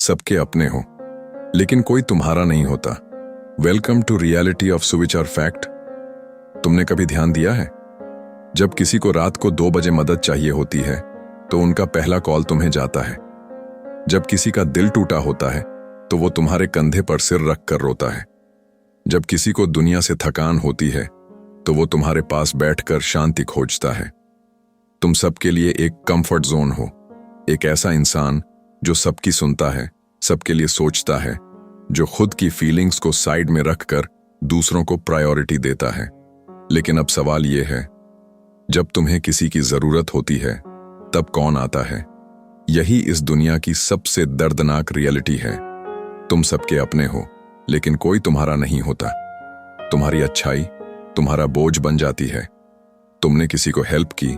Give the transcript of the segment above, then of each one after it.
सबके अपने हो, लेकिन कोई तुम्हारा नहीं होता। Welcome to reality of switch और फैक्ट। तुमने कभी ध्यान दिया है, जब किसी को रात को 2 बजे मदद चाहिए होती है तो उनका पहला कॉल तुम्हें जाता है। जब किसी का दिल टूटा होता है तो वो तुम्हारे कंधे पर सिर रख कर रोता है। जब किसी को दुनिया से थकान होती है तो वो तुम्हारे पास बैठकर शांति खोजता है। तुम सबके लिए एक कंफर्ट जोन हो, एक ऐसा इंसान जो सबकी सुनता है, सबके लिए सोचता है, जो खुद की फीलिंग्स को साइड में रखकर दूसरों को प्रायोरिटी देता है। लेकिन अब सवाल यह है, जब तुम्हें किसी की जरूरत होती है तब कौन आता है? यही इस दुनिया की सबसे दर्दनाक रियलिटी है। तुम सबके अपने हो, लेकिन कोई तुम्हारा नहीं होता। तुम्हारी अच्छाई तुम्हारा बोझ बन जाती है। तुमने किसी को हेल्प की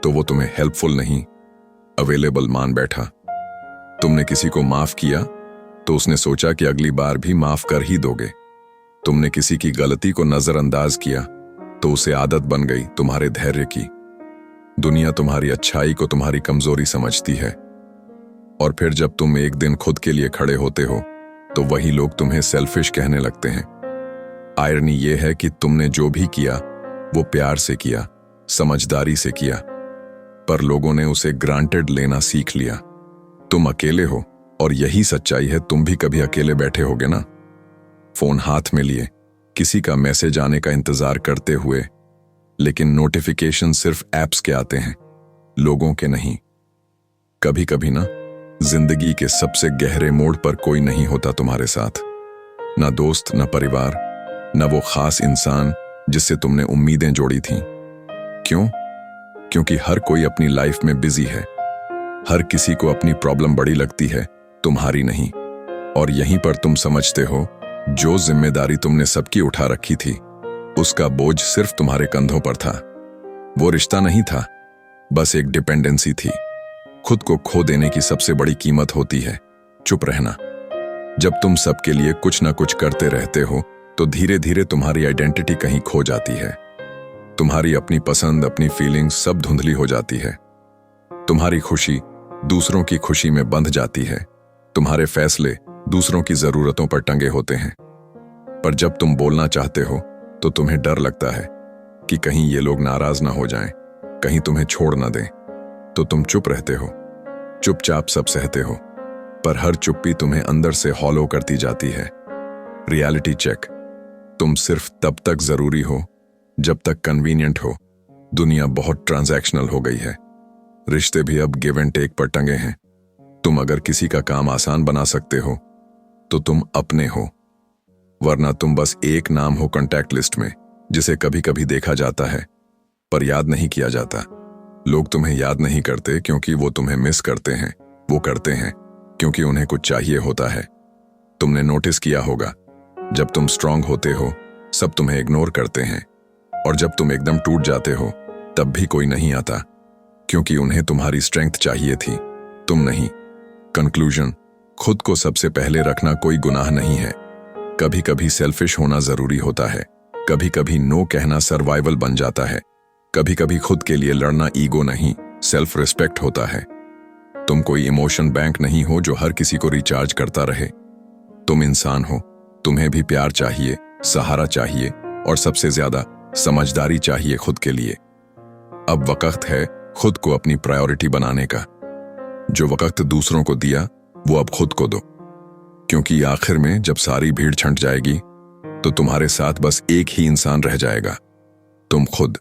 तो वो तुम्हें हेल्पफुल नहीं, अवेलेबल मान बैठा। तुमने किसी को माफ किया तो उसने सोचा कि अगली बार भी माफ कर ही दोगे। तुमने किसी की गलती को नजरअंदाज किया तो उसे आदत बन गई तुम्हारे धैर्य की। दुनिया तुम्हारी अच्छाई को तुम्हारी कमजोरी समझती है, और फिर जब तुम एक दिन खुद के लिए खड़े होते हो तो वही लोग तुम्हें सेल्फिश कहने लगते हैं। आयरनी यह है कि तुमने जो भी किया वो प्यार से किया, समझदारी से किया, पर लोगों ने उसे ग्रांटेड लेना सीख लिया। तुम अकेले हो, और यही सच्चाई है। तुम भी कभी अकेले बैठे होगे ना, फोन हाथ में लिए, किसी का मैसेज आने का इंतजार करते हुए, लेकिन नोटिफिकेशन सिर्फ ऐप्स के आते हैं, लोगों के नहीं। कभी कभी ना, जिंदगी के सबसे गहरे मोड़ पर कोई नहीं होता तुम्हारे साथ। ना दोस्त, ना परिवार, ना वो खास इंसान जिससे तुमने उम्मीदें जोड़ी थीं। क्यों? क्योंकि हर कोई अपनी लाइफ में बिजी है। हर किसी को अपनी प्रॉब्लम बड़ी लगती है, तुम्हारी नहीं। और यहीं पर तुम समझते हो, जो जिम्मेदारी तुमने सबकी उठा रखी थी उसका बोझ सिर्फ तुम्हारे कंधों पर था। वो रिश्ता नहीं था, बस एक डिपेंडेंसी थी। खुद को खो देने की सबसे बड़ी कीमत होती है चुप रहना। जब तुम सबके लिए कुछ ना कुछ करते रहते हो तो धीरे धीरे तुम्हारी आइडेंटिटी कहीं खो जाती है। तुम्हारी अपनी पसंद, अपनी फीलिंग्स सब धुंधली हो जाती है। तुम्हारी खुशी दूसरों की खुशी में बंध जाती है। तुम्हारे फैसले दूसरों की जरूरतों पर टंगे होते हैं। पर जब तुम बोलना चाहते हो तो तुम्हें डर लगता है कि कहीं ये लोग नाराज ना हो जाएं, कहीं तुम्हें छोड़ ना दें। तो तुम चुप रहते हो, चुपचाप सब सहते हो, पर हर चुप्पी तुम्हें अंदर से हॉलो करती जाती है। रियलिटी चेक, तुम सिर्फ तब तक जरूरी हो जब तक कन्वीनियंट हो। दुनिया बहुत ट्रांजैक्शनल हो गई है, रिश्ते भी अब गिव एंड टेक पर टंगे हैं। तुम अगर किसी का काम आसान बना सकते हो तो तुम अपने हो, वरना तुम बस एक नाम हो कॉन्टैक्ट लिस्ट में, जिसे कभी कभी देखा जाता है पर याद नहीं किया जाता। लोग तुम्हें याद नहीं करते क्योंकि वो तुम्हें मिस करते हैं, वो करते हैं क्योंकि उन्हें कुछ चाहिए होता है। तुमने नोटिस किया होगा, जब तुम स्ट्रांग होते हो सब तुम्हें इग्नोर करते हैं, और जब तुम एकदम टूट जाते हो तब भी कोई नहीं आता, क्योंकि उन्हें तुम्हारी स्ट्रेंथ चाहिए थी, तुम नहीं। कंक्लूजन, खुद को सबसे पहले रखना कोई गुनाह नहीं है। कभी कभी सेल्फिश होना जरूरी होता है, कभी कभी नो कहना सर्वाइवल बन जाता है, कभी कभी खुद के लिए लड़ना ईगो नहीं, सेल्फ रिस्पेक्ट होता है। तुम कोई इमोशन बैंक नहीं हो जो हर किसी को रिचार्ज करता रहे। तुम इंसान हो, तुम्हें भी प्यार चाहिए, सहारा चाहिए, और सबसे ज्यादा समझदारी चाहिए खुद के लिए। अब वक्त है खुद को अपनी प्रायोरिटी बनाने का। जो वक्त दूसरों को दिया वो अब खुद को दो, क्योंकि आखिर में जब सारी भीड़ छंट जाएगी तो तुम्हारे साथ बस एक ही इंसान रह जाएगा, तुम खुद।